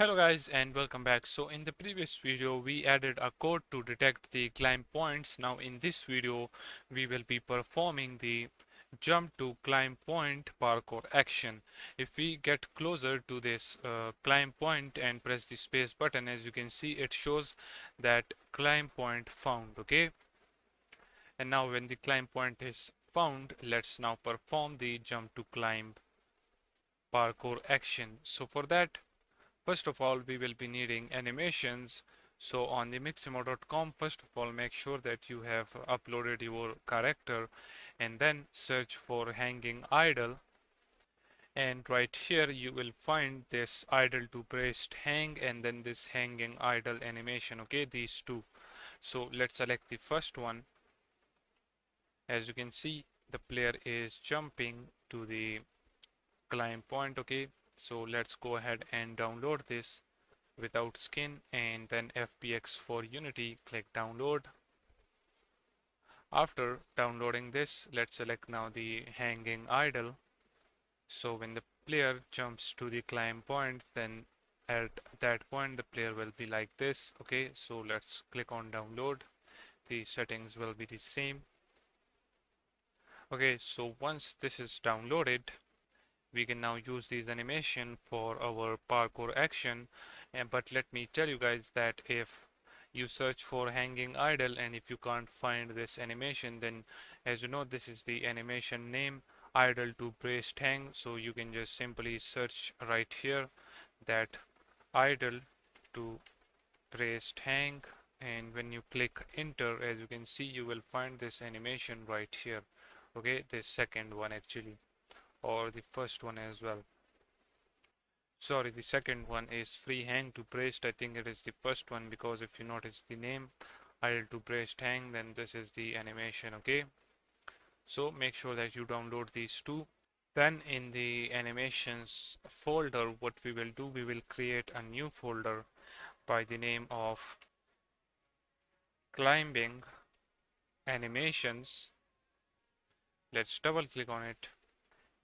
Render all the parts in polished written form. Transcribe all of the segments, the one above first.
Hello guys and welcome back. So in the previous video we added a code to detect the climb points. Now in this video we will be performing the jump to climb point parkour action. If we get closer to this climb point and press the space button, as you can see it shows that climb point found. Okay, and now when the climb point is found, let's now perform the jump to climb parkour action. So for that, first of all, we will be needing animations. So on the miximo.com, first of all, make sure that you have uploaded your character and then search for hanging idle. And right here, you will find this idle to breast hang and then this hanging idle animation. Okay, these two. So let's select the first one. As you can see, the player is jumping to the climb point. Okay, so let's go ahead and download this without skin and then FBX for Unity. Click download. After downloading this, let's select now the hanging idle. So when the player jumps to the climb point, then at that point the player will be like this. Okay, so let's click on download. The settings will be the same. Okay, so once this is downloaded, we can now use these animation for our parkour action. And but let me tell you guys that if you search for hanging idle and if you can't find this animation, then as you know, this is the animation name, idle to breast hang. So you can just simply search right here that idle to breast hang, and when you click enter, as you can see, you will find this animation right here. Okay, this second one actually, or the first one as well. Sorry, the second one is free hang to breast. I think it is the first one, because if you notice the name idle to breast hang, then this is the animation. Okay, so make sure that you download these two. Then in the animations folder, what we will do, we will create a new folder by the name of climbing animations. Let's double click on it,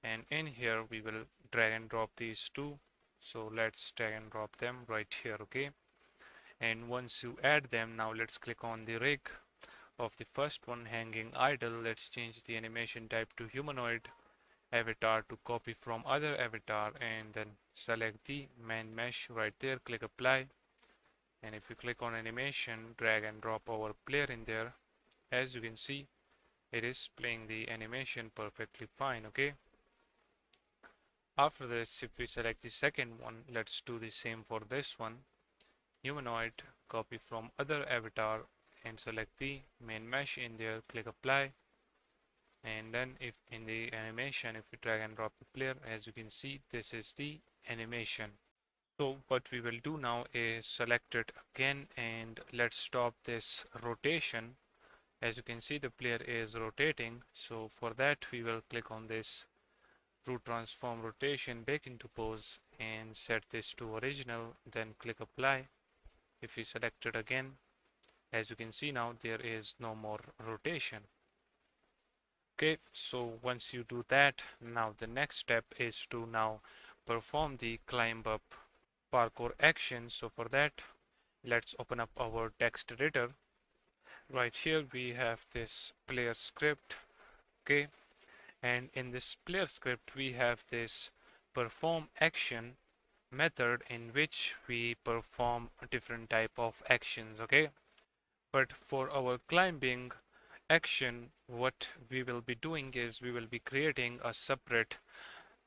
and in here we will drag and drop these two. So let's drag and drop them right here. Okay, and once you add them, now let's click on the rig of the first one, hanging idle. Let's change the animation type to humanoid avatar to copy from other avatar, and then select the main mesh right there, click apply, and if you click on animation, drag and drop our player in there, as you can see it is playing the animation perfectly fine. Okay, after this, if we select the second one, let's do the same for this one, humanoid, copy from other avatar and select the main mesh in there, click apply, and then if in the animation, if we drag and drop the player, as you can see, this is the animation. So what we will do now is select it again and let's stop this rotation. As you can see, the player is rotating, so for that we will click on this root transform rotation back into pose and set this to original, then click apply. If you select it again, as you can see, now there is no more rotation. Okay, so once you do that, now the next step is to now perform the climb up parkour action. So for that, let's open up our text editor. Right here we have this player script. Okay, and in this player script we have this perform action method in which we perform a different type of actions. Okay, but for our climbing action, what we will be doing is we will be creating a separate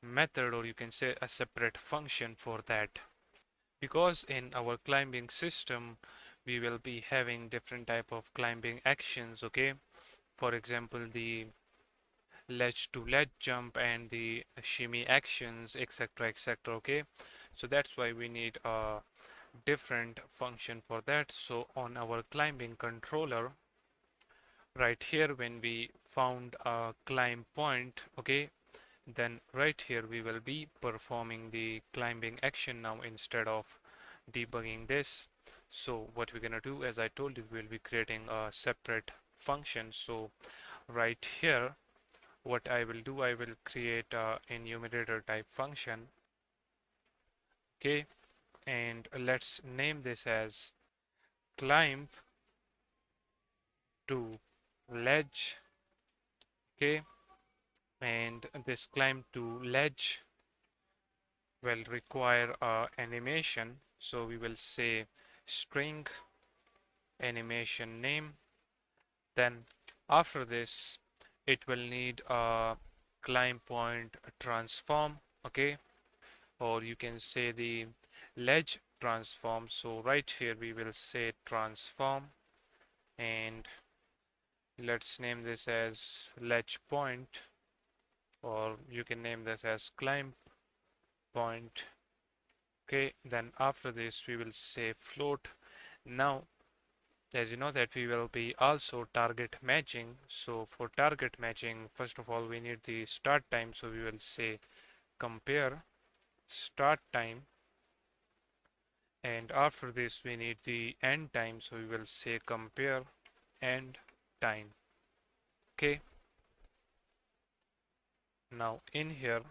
method, or you can say a separate function for that, because in our climbing system we will be having different type of climbing actions. Okay, for example, the ledge to ledge jump and the shimmy actions, etc, etc. Okay, so that's why we need a different function for that. So on our climbing controller right here, when we found a climb point, okay, then right here we will be performing the climbing action now instead of debugging this. So what we're gonna do, as I told you, we'll be creating a separate function. So right here, what I will do, I will create a enumerator type function. Okay, and let's name this as climb to ledge. Okay, and this climb to ledge will require animation, so we will say string animation name. Then after this it will need a climb point transform. Okay, or you can say the ledge transform. So right here we will say transform, and let's name this as ledge point, or you can name this as climb point. Okay, then after this we will say float. Now as you know that we will be also target matching, so for target matching first of all we need the start time, so we will say compare start time, and after this we need the end time, so we will say compare end time. Okay, now in here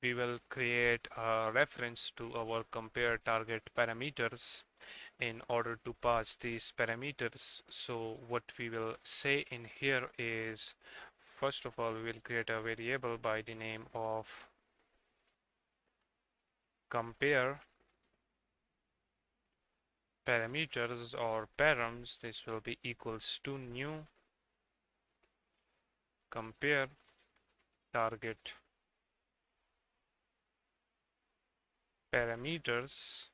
we will create a reference to our compare target parameters in order to pass these parameters. So what we will say in here is, first of all we will create a variable by the name of compare parameters or params. This will be equals to new compare target parameters.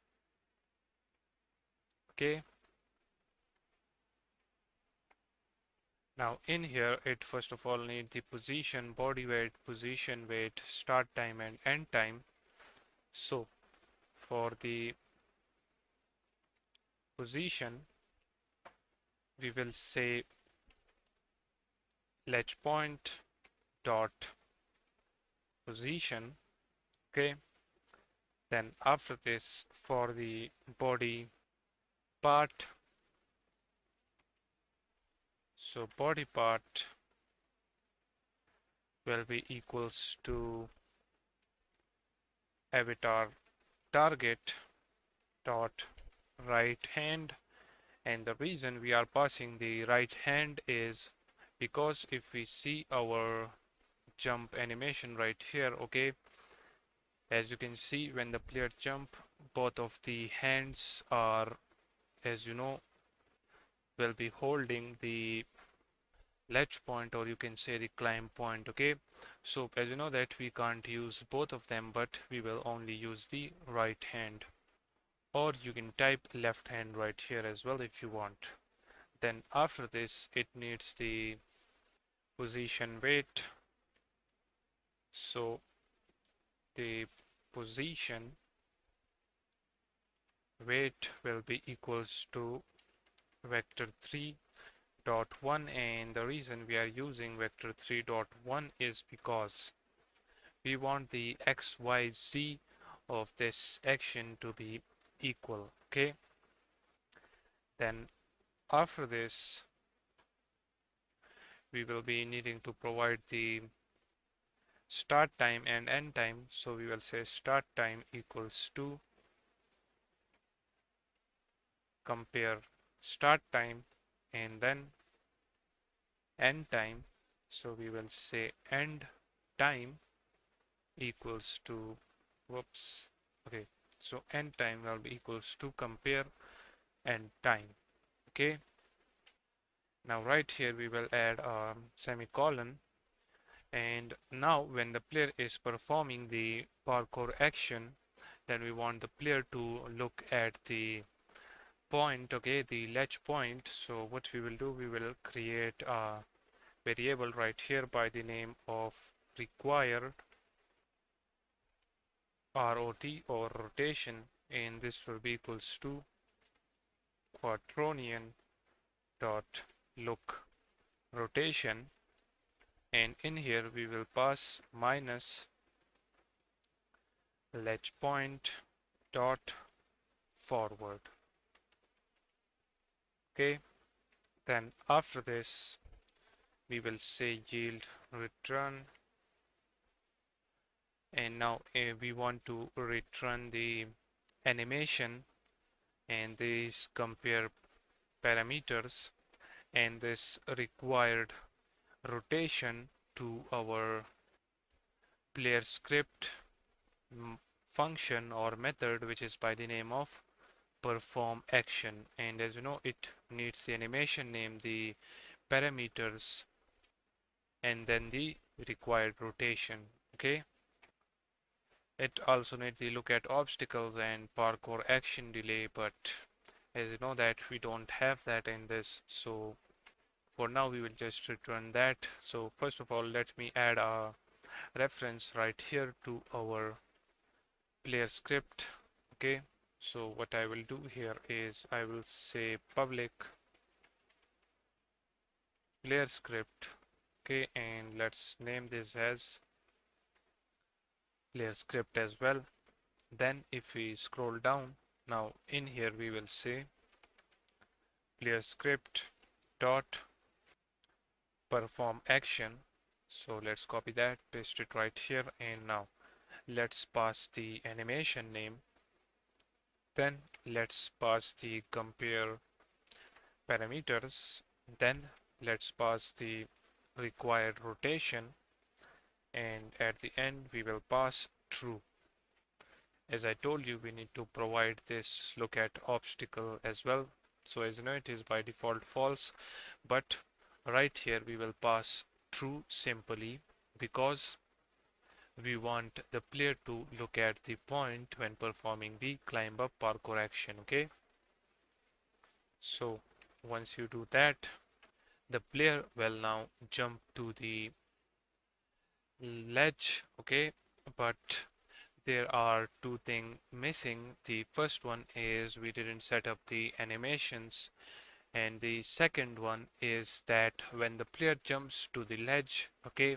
Okay, now in here it first of all need the position, body weight, position weight, start time and end time. So for the position we will say ledge point dot position. Okay, then after this for the body part, so body part will be equals to avatar target dot right hand, and the reason we are passing the right hand is because if we see our jump animation right here, okay, as you can see when the player jump both of the hands are, as you know, will be holding the ledge point, or you can say the climb point. Okay, so as you know that we can't use both of them, but we will only use the right hand, or you can type left hand right here as well if you want. Then after this it needs the position weight, so the position weight will be equals to vector 3 dot 1, and the reason we are using vector 3 dot 1 is because we want the xyz of this action to be equal. Okay, then after this we will be needing to provide the start time and end time, so we will say start time equals to compare start time and then end time, so we will say end time equals to, whoops, okay, so end time will be equals to compare end time. Okay, now right here we will add a semicolon, and now when the player is performing the parkour action, then we want the player to look at the point, okay, the ledge point. So what we will do, we will create a variable right here by the name of required rot or rotation, and this will be equals to quaternion dot look rotation, and in here we will pass minus ledge point dot forward. Okay, then after this we will say yield return, and now we want to return the animation, and these compare parameters, and this required rotation to our player script function or method, which is by the name of perform action. And as you know, it needs the animation name, the parameters, and then the required rotation. Okay, it also needs the look at obstacles and parkour action delay, but as you know that we don't have that in this, so for now we will just return that. So first of all, let me add a reference right here to our player script. Okay, so what I will do here is I will say public player script. Okay, and let's name this as player script as well. Then if we scroll down, now in here we will say player script dot perform action. So let's copy that, paste it right here, and now let's pass the animation name. Then let's pass the compare parameters. Then let's pass the required rotation, and at the end we will pass true. As I told you, we need to provide this look at obstacle as well. So as you know, it is by default false, but right here we will pass true simply because we want the player to look at the point when performing the climb up parkour action. Okay, so once you do that, the player will now jump to the ledge. Okay, but there are two things missing. The first one is we didn't set up the animations, and the second one is that when the player jumps to the ledge, okay,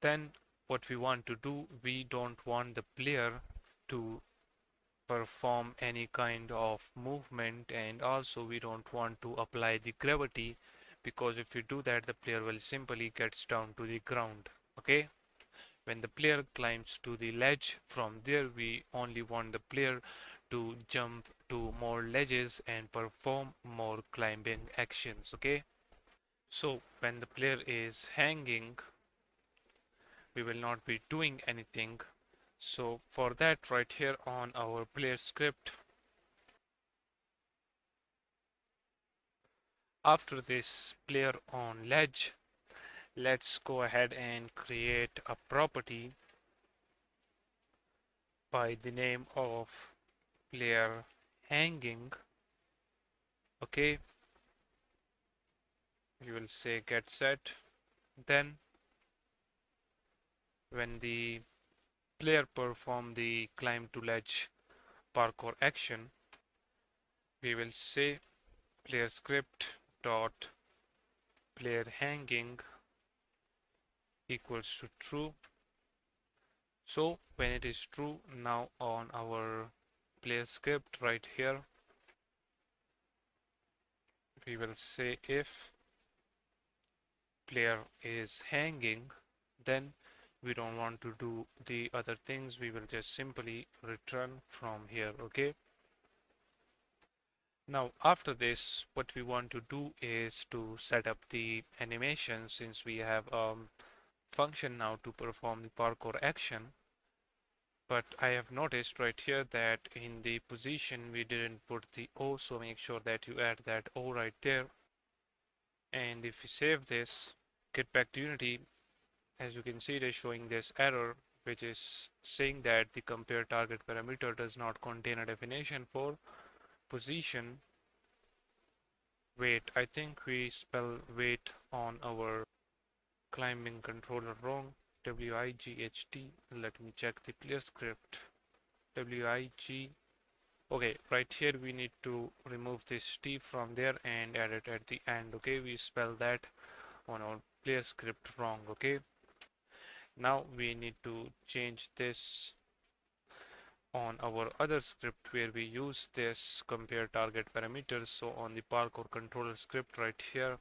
then what we want to do, we don't want the player to perform any kind of movement, and also we don't want to apply the gravity, because if you do that the player will simply gets down to the ground. Okay, when the player climbs to the ledge, from there we only want the player to jump to more ledges and perform more climbing actions. Okay, so when the player is hanging, we will not be doing anything. So for that, right here on our player script, after this player on ledge, let's go ahead and create a property by the name of player hanging. Okay, you will say get set. Then when the player perform the climb to ledge parkour action, we will say player script dot player hanging equals to true. So when it is true, now on our player script right here, we will say if player is hanging, then we don't want to do the other things, we will just simply return from here. Okay, now after this what we want to do is to set up the animation, since we have function now to perform the parkour action. But I have noticed right here that in the position we didn't put the O, so make sure that you add that O right there. And if you save this, get back to Unity, as you can see it is showing this error, which is saying that the compare target parameter does not contain a definition for position. Wait, I think we spell wait on our climbing controller wrong. WIGHT. Let me check the clear script. WIG. Okay, right here we need to remove this T from there and add it at the end. Okay, we spell that on our player script wrong. Okay, now we need to change this on our other script where we use this compare target parameters. So on the parkour controller script right here,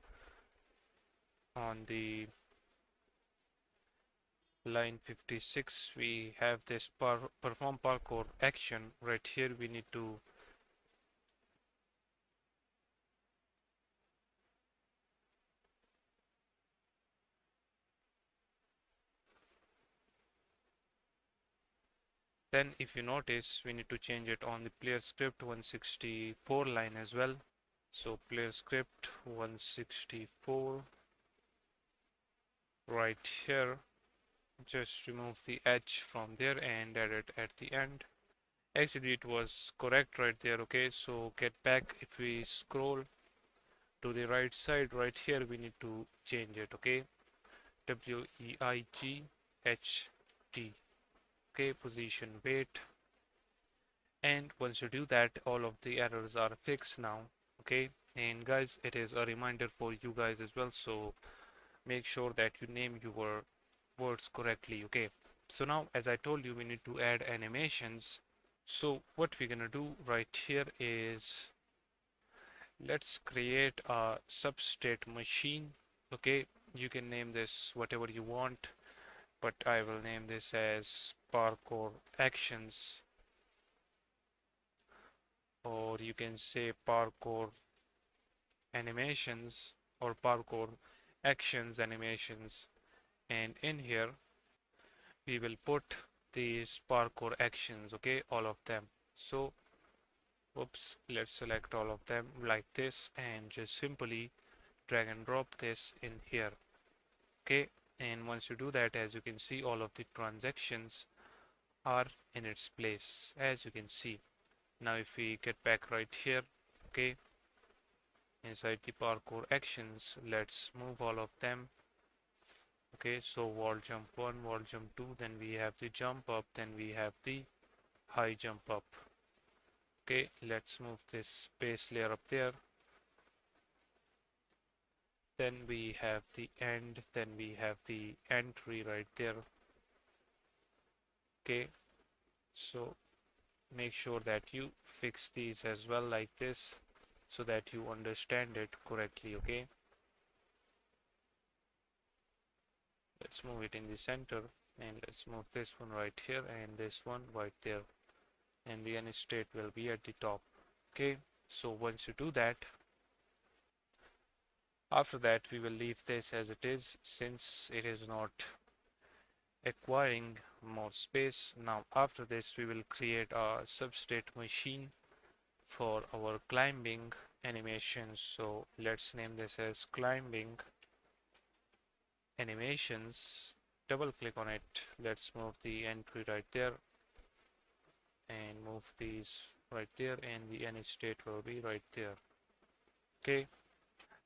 on the line 56, we have this perform parkour action. Right here we need to then if you notice we need to change it on the player script 164 line as well. So player script 164 right here, just remove the edge from there and add it at the end. Actually it was correct right there. Okay, so get back. If we scroll to the right side right here we need to change it. Okay, WEIGHT. Okay, position weight, and once you do that all of the errors are fixed now. Okay, and guys, it is a reminder for you guys as well, so make sure that you name your words correctly. Okay, so now as I told you we need to add animations. So what we're gonna do right here is let's create a substrate machine. Okay, you can name this whatever you want, but I will name this as parkour actions, or you can say parkour animations or parkour actions animations. And in here we will put these parkour actions. Okay, all of them. So oops, let's select all of them like this and just simply drag and drop this in here. Okay, and once you do that, as you can see all of the transactions are in its place, as you can see. Now if we get back right here, okay, inside the parkour actions, let's move all of them. Okay, so wall jump 1, wall jump 2, then we have the jump up, then we have the high jump up. Okay, let's move this base layer up there, then we have the end, then we have the entry right there. Okay, so make sure that you fix these as well like this so that you understand it correctly. Okay, let's move it in the center, and let's move this one right here and this one right there, and the end state will be at the top. Okay, so once you do that, after that we will leave this as it is since it is not acquiring more space. Now after this we will create a substrate machine for our climbing animations. So let's name this as climbing animations. Double click on it. Let's move the entry right there and move these right there, and the end state will be right there. Okay,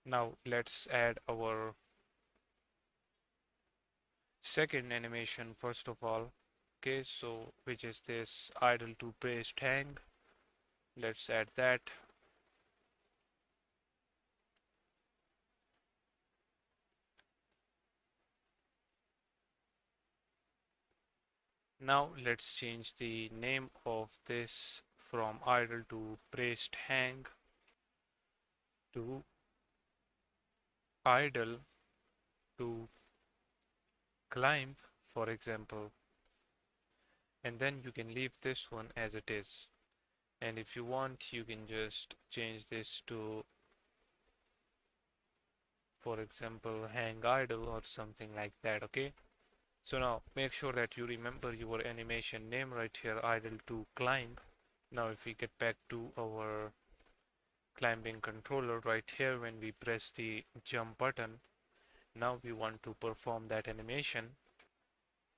now let's add our second animation first of all. Okay, so which is this idle to praised hang. Let's add that. Now let's change the name of this from idle to praised hang to idle to climb, for example, and then you can leave this one as it is. And if you want, you can just change this to, for example, hang idle or something like that. Okay, so now make sure that you remember your animation name right here, idle to climb. Now if we get back to our climbing controller right here, when we press the jump button, now we want to perform that animation.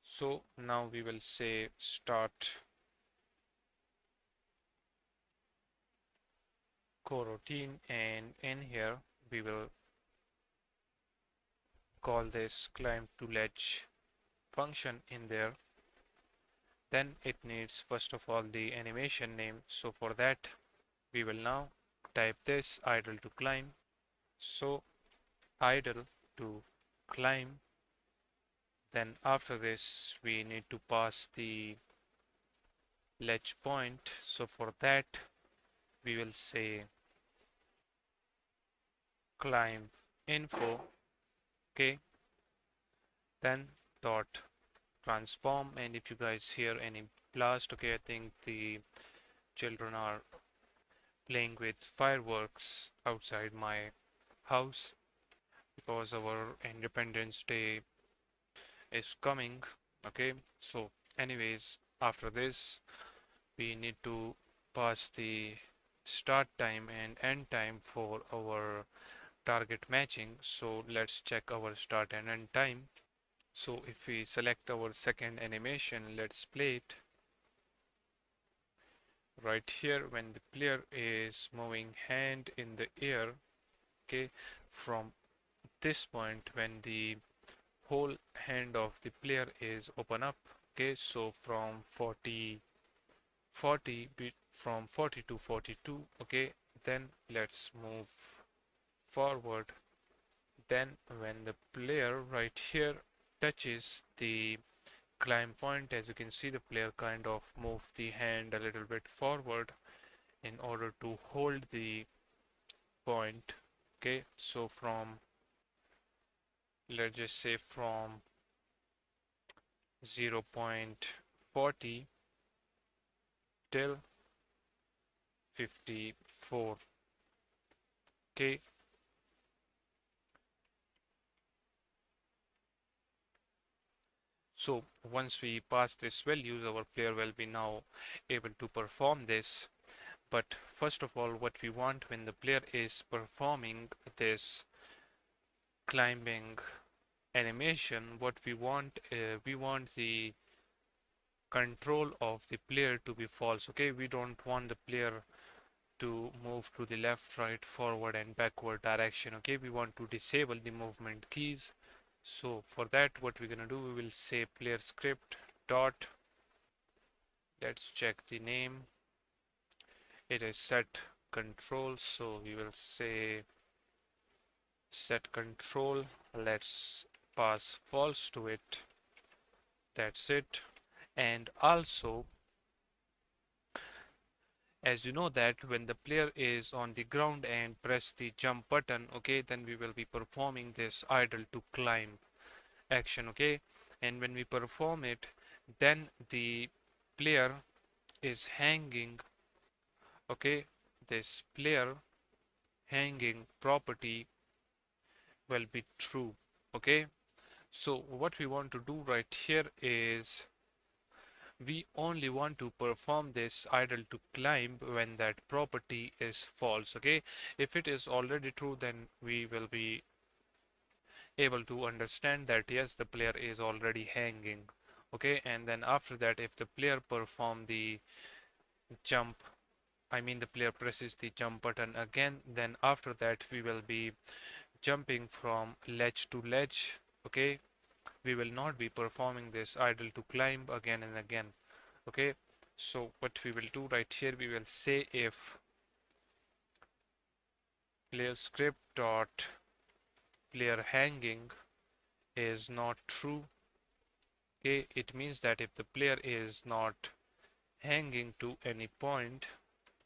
So now we will say start coroutine, and in here we will call this climb to ledge function in there. Then it needs first of all the animation name, so for that we will now type this idle to climb. So idle to climb, then after this we need to pass the ledge point, so for that we will say climb info. Okay, then dot transform. And if you guys hear any blast, okay, I think the children are playing with fireworks outside my house because our Independence Day is coming. Okay, so anyways, after this we need to pass the start time and end time for our target matching. So let's check our start and end time. So if we select our second animation, let's play it. Right here, when the player is moving hand in the air, okay, from this point when the whole hand of the player is open up, okay, so from 40 to 42, okay, then let's move forward. Then when the player right here touches the climb point, as you can see, the player kind of move the hand a little bit forward in order to hold the point. Okay, so from, let's just say, from 0.40 till 54. Okay, so once we pass this values, our player will be now able to perform this. But first of all, what we want when the player is performing this climbing animation, what we want the control of the player to be false. Okay, we don't want the player to move to the left, right, forward and backward direction. Okay, we want to disable the movement keys. So for that, what we're gonna do, we will say player script dot, let's check the name, it is set control, so we will say set control, let's pass false to it, that's it. And also, as you know that when the player is on the ground and press the jump button, okay, then we will be performing this idle to climb action, okay, and when we perform it, then the player is hanging, okay, this player hanging property will be true. Okay, so what we want to do right here is we only want to perform this idle to climb when that property is false. Okay, if it is already true, then we will be able to understand that yes, the player is already hanging. Okay, and then after that, if the player perform the jump, I mean the player presses the jump button again, then after that we will be jumping from ledge to ledge. Okay, we will not be performing this idle to climb again and again. Okay, so what we will do right here, we will say if player script dot player hanging is not true, okay, it means that if the player is not hanging to any point,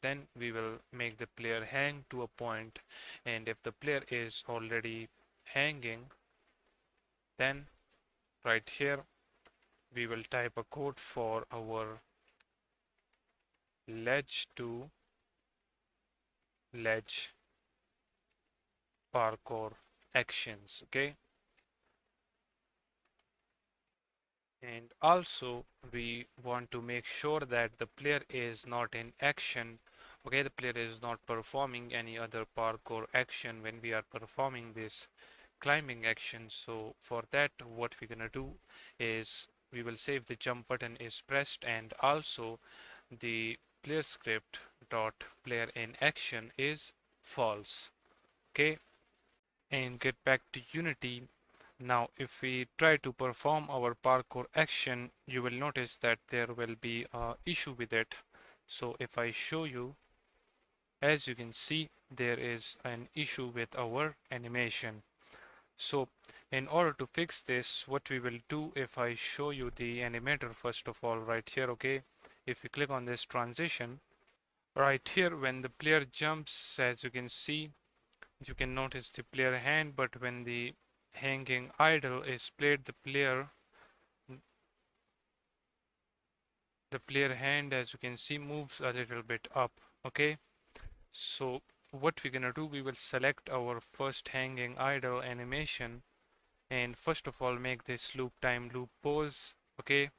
then we will make the player hang to a point, and if the player is already hanging, then right here we will type a code for our ledge to ledge parkour actions. Okay, and also we want to make sure that the player is not in action. Okay, the player is not performing any other parkour action when we are performing this climbing action. So for that, what we're gonna do is we will say if the jump button is pressed and also the player script dot player in action is false. Okay, and get back to Unity. Now if we try to perform our parkour action, you will notice that there will be a issue with it. So if I show you, as you can see, there is an issue with our animation. So in order to fix this, what we will do, if I show you the animator first of all right here, okay, if you click on this transition right here, when the player jumps, as you can see, you can notice the player hand, but when the hanging idle is played, the player the player hand, as you can see, moves a little bit up. Okay, so what we're gonna do, we will select our first hanging idle animation, and first of all make this loop time loop pose. Okay,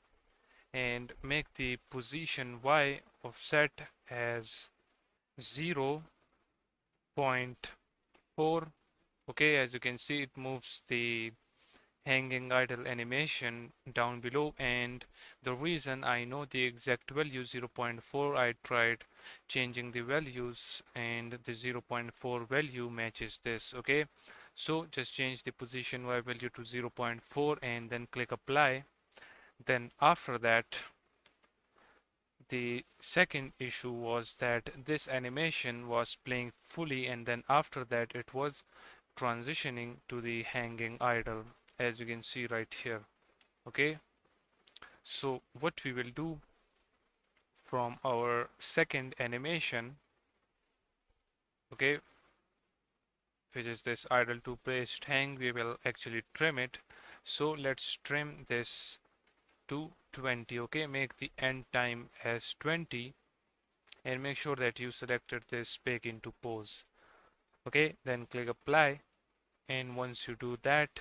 and make the position y of set as 0.4. Okay, as you can see, it moves the hanging idle animation down below, and the reason I know the exact value 0.4, I tried changing the values and the 0.4 value matches this. Okay, so just change the position y value to 0.4 and then click apply. Then after that, the second issue was that this animation was playing fully, and then after that it was transitioning to the hanging idle, as you can see right here. Okay, so what we will do from our second animation, okay, which is this idle to placed hang, we will actually trim it. So let's trim this to 20. Okay, make the end time as 20 and make sure that you selected this back into pose. Okay, then click apply, and once you do that,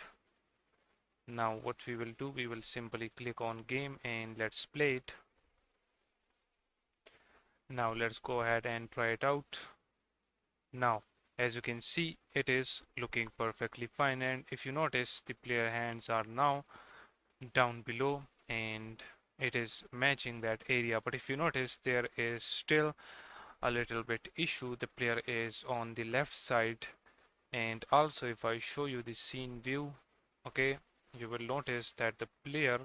now what we will do, we will simply click on game and let's play it. Now let's go ahead and try it out. Now as you can see, it is looking perfectly fine, and if you notice, the player hands are now down below and it is matching that area. But if you notice, there is still a little bit issue. The player is on the left side, and also if I show you the scene view, okay, you will notice that the player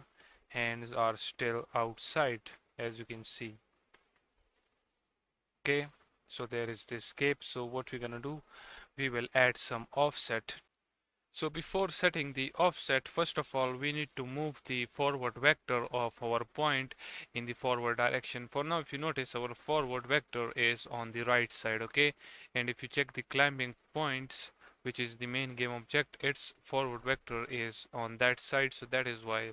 hands are still outside, as you can see. Okay, so there is the escape. So what we're gonna do, we will add some offset. So before setting the offset, first of all, we need to move the forward vector of our point in the forward direction. For now, if you notice, our forward vector is on the right side, okay? And if you check the climbing points, which is the main game object, its forward vector is on that side, so that is why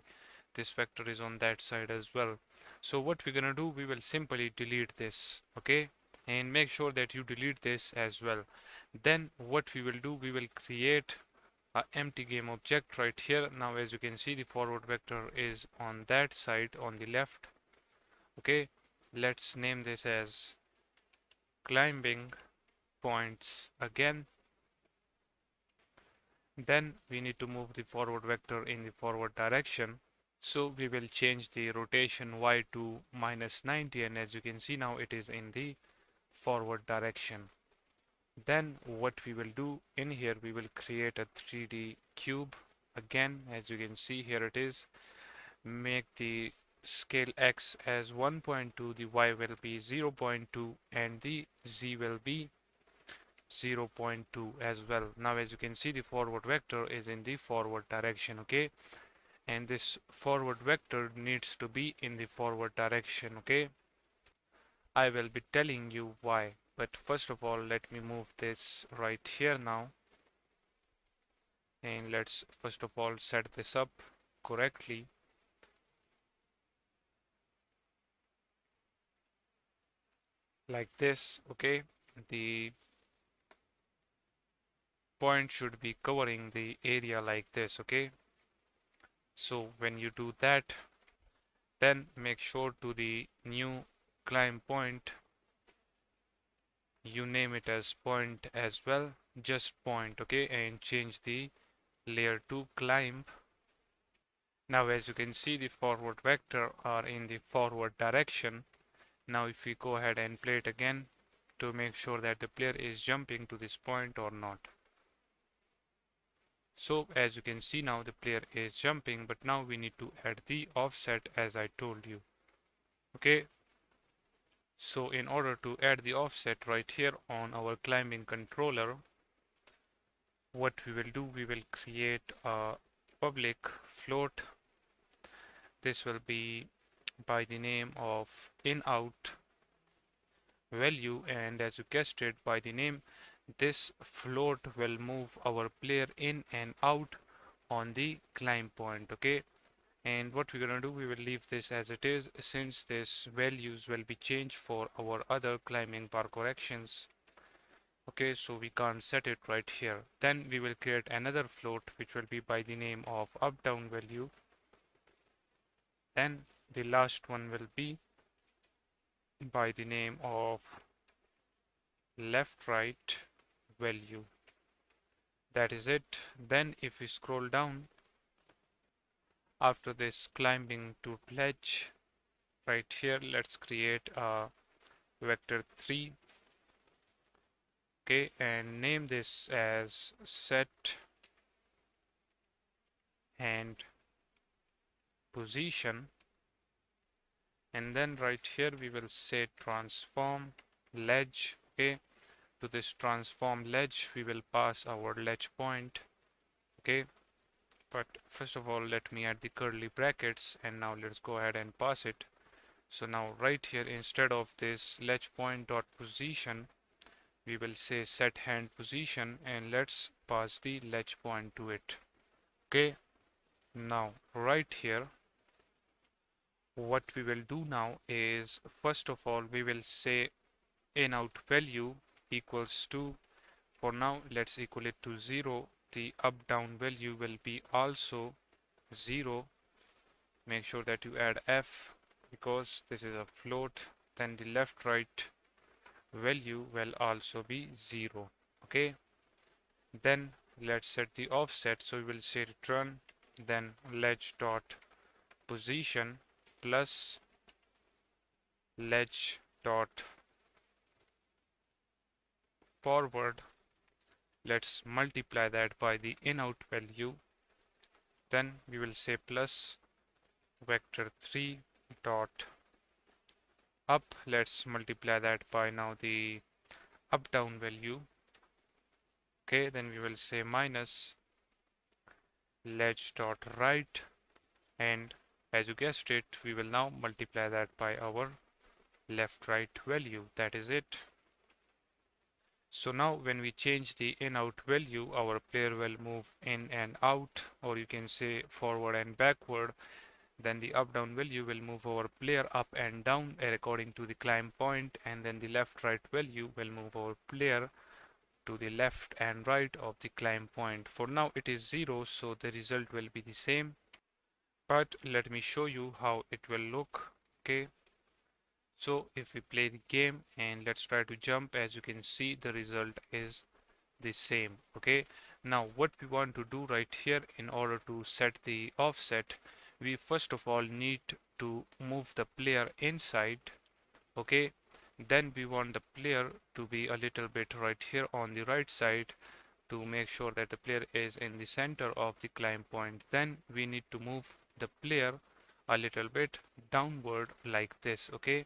this vector is on that side as well. So what we're gonna do, we will simply delete this, okay? And make sure that you delete this as well. Then what we will do, we will create a empty game object right here. Now as you can see, the forward vector is on that side on the left. Okay, let's name this as climbing points again. Then we need to move the forward vector in the forward direction, so we will change the rotation y to -90, and as you can see, now it is in the forward direction. Then what we will do, in here we will create a 3D cube again. As you can see, here it is. Make the scale x as 1.2, the y will be 0.2, and the z will be 0.2 as well. Now as you can see, the forward vector is in the forward direction, okay, and this forward vector needs to be in the forward direction. Okay, I will be telling you why, but first of all, let me move this right here now, and let's first of all set this up correctly. Like this. Okay, the point should be covering the area like this. Okay, so when you do that, then make sure to the new climb point, you name it as point as well, just point. Okay, and change the layer to climb. Now as you can see, the forward vector are in the forward direction. Now if we go ahead and play it again to make sure that the player is jumping to this point or not. So as you can see, now the player is jumping, but now we need to add the offset as I told you. Okay, so in order to add the offset right here on our climbing controller, what we will do, we will create a public float. This will be by the name of in out value, and as you guessed it, by the name, this float will move our player in and out on the climb point. Okay, And what we're gonna do, we will leave this as it is, since this values will be changed for our other climbing parkour actions. Okay, so we can't set it right here. Then we will create another float which will be by the name of up down value. Then the last one will be by the name of left right value. That is it. Then if we scroll down, after this climbing to ledge, right here, let's create a vector 3. Okay, and name this as set and position. And then right here we will say transform ledge. Okay, to this transform ledge we will pass our ledge point. Okay, but first of all let me add the curly brackets, and now let's go ahead and pass it. So now right here, instead of this ledge point dot position, we will say set hand position, and let's pass the ledge point to it. Okay, now right here what we will do now is, first of all we will say in out value equals to, for now let's equal it to 0. The up down value will be also 0. Make sure that you add f because this is a float. Then the left right value will also be 0. Okay, then let's set the offset, so we will say return then ledge dot position plus ledge dot forward. Let's multiply that by the in out value. Then we will say plus vector 3 dot up. Let's multiply that by now the up down value. Okay, then we will say minus ledge dot right, and as you guessed it, we will now multiply that by our left right value. That is it. So now when we change the in out value, our player will move in and out, or you can say forward and backward. Then the up down value will move our player up and down according to the climb point, and then the left right value will move our player to the left and right of the climb point. For now it is 0, so the result will be the same, but let me show you how it will look. Okay, so if we play the game and let's try to jump, as you can see the result is the same. Okay, now what we want to do right here, in order to set the offset, we first of all need to move the player inside. Okay, then we want the player to be a little bit right here on the right side to make sure that the player is in the center of the climb point. Then we need to move the player a little bit downward like this. Okay,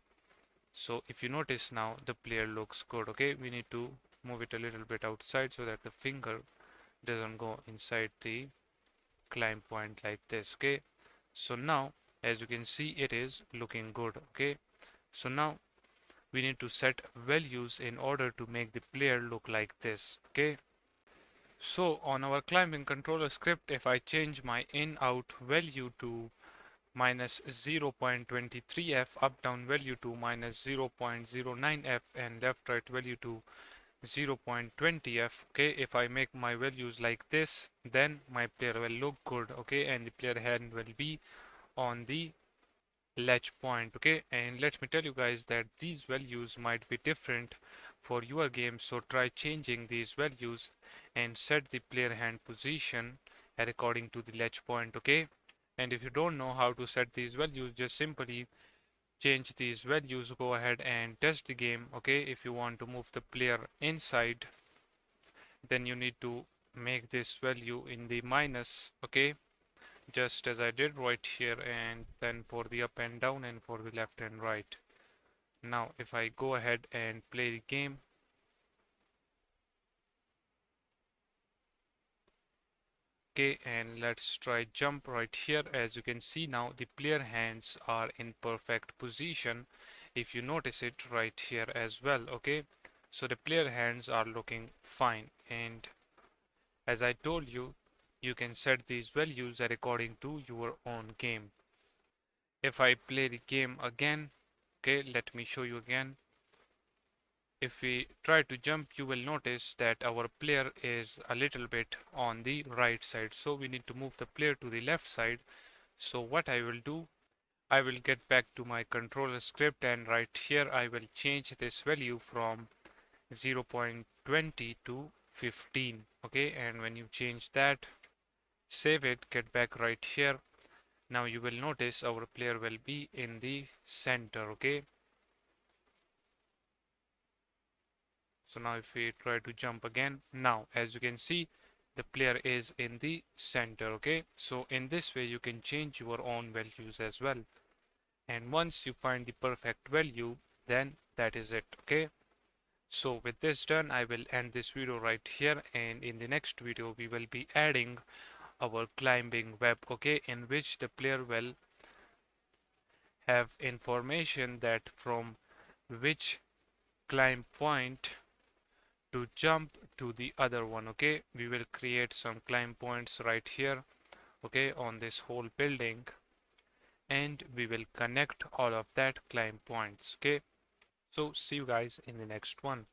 so if you notice now the player looks good. Okay, we need to move it a little bit outside so that the finger doesn't go inside the climb point like this. Okay, so now as you can see it is looking good. Okay, so now we need to set values in order to make the player look like this. Okay, so on our climbing controller script, if I change my in out value to minus 0.23f, up down value to minus 0.09f, and left right value to 0.20f, okay, if I make my values like this, then my player will look good. Okay, and the player hand will be on the ledge point. Okay, and let me tell you guys that these values might be different for your game, so try changing these values and set the player hand position according to the ledge point. Okay, and if you don't know how to set these values, just simply change these values. Go ahead and test the game. Okay, if you want to move the player inside, then you need to make this value in the minus. Okay, just as I did right here, and then for the up and down and for the left and right. Now if I go ahead and play the game, okay, and let's try jump right here. As you can see now the player hands are in perfect position, if you notice it right here as well. Okay, so the player hands are looking fine, and as I told you, You can set these values according to your own game. If I play the game again, okay, let me show you again. If we try to jump, you will notice that our player is a little bit on the right side. So we need to move the player to the left side. So what I will do, I will get back to my controller script, and right here I will change this value from 0.20 to 15. Okay, and when you change that, save it, get back right here. Now you will notice our player will be in the center. Okay, so now if we try to jump again, now as you can see, the player is in the center. Okay, so in this way you can change your own values as well. And once you find the perfect value, then that is it. Okay, so with this done, I will end this video right here, and in the next video we will be adding our climbing web, okay, in which the player will have information that from which climb point to jump to the other one. Okay, we will create some climb points right here, okay, on this whole building, and we will connect all of that climb points. Okay, so see you guys in the next one.